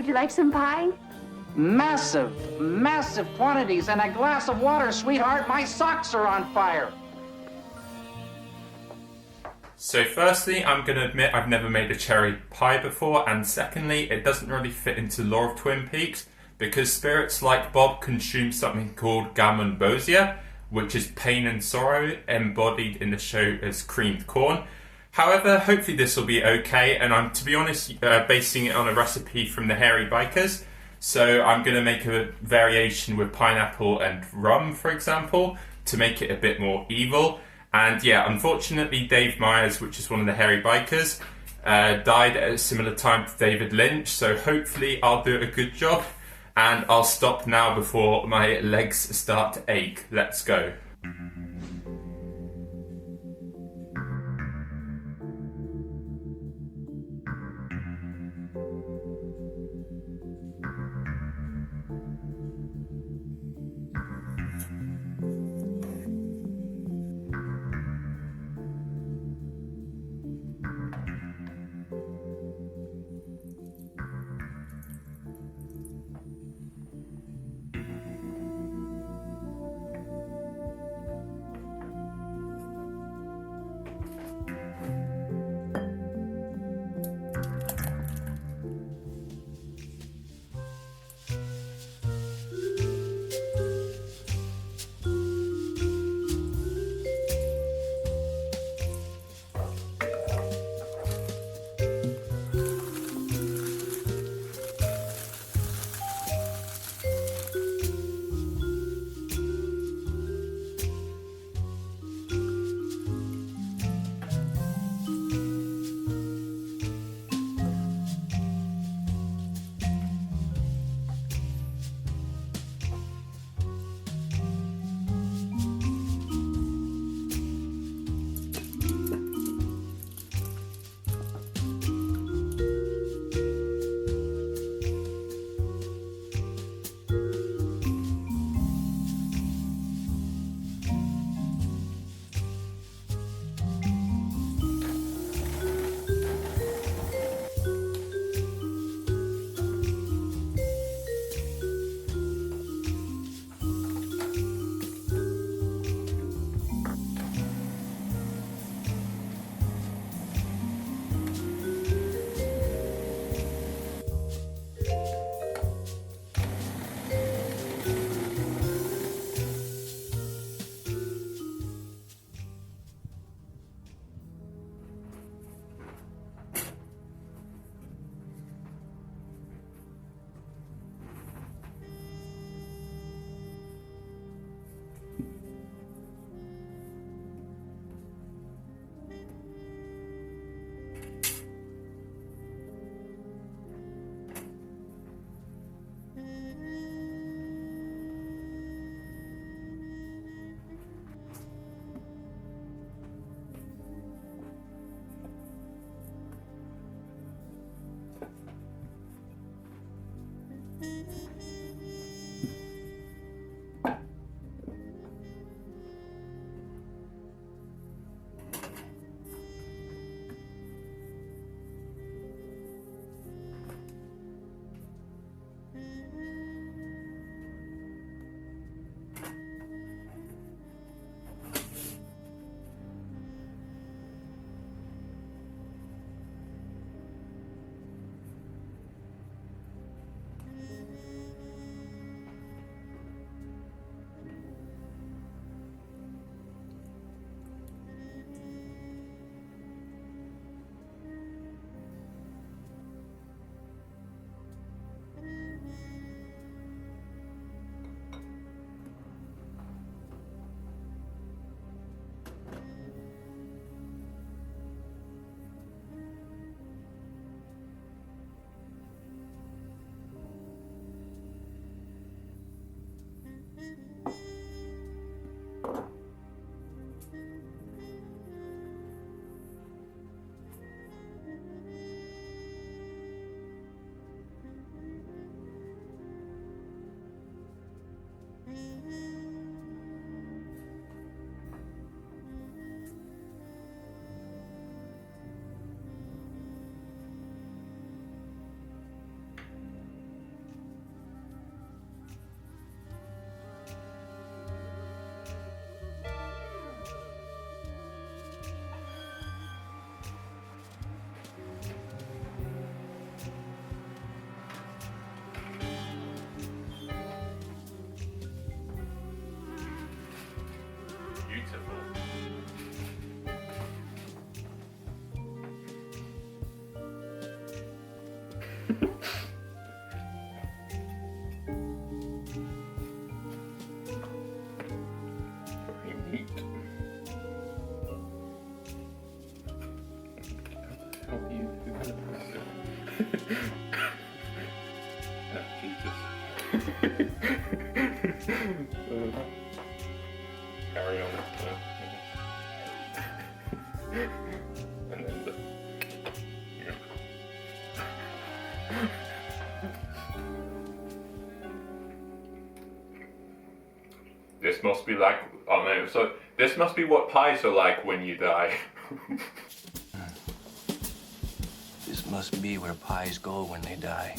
Would you like some pie? Massive quantities and a glass of water, sweetheart. My socks are on fire. So firstly, I'm going to admit I've never made a cherry pie before, and secondly, it doesn't really fit into the lore of Twin Peaks because spirits like Bob consume something called gammon-bosia, which is pain and sorrow embodied in the show as creamed corn. However, hopefully this will be okay, and I'm, to be honest, basing it on a recipe from the Hairy Bikers. So I'm going to make a variation with pineapple and rum, for example, to make it a bit more evil. And yeah, unfortunately, Dave Myers, which is one of the Hairy Bikers, died at a similar time to David Lynch. So hopefully I'll do a good job. And I'll stop now before my legs start to ache. Let's go. Very neat. How do you do that? Oh, Jesus. Carry on. And then the. Yeah. This must be like, oh no, so this must be what pies are like when you die. This must be where pies go when they die.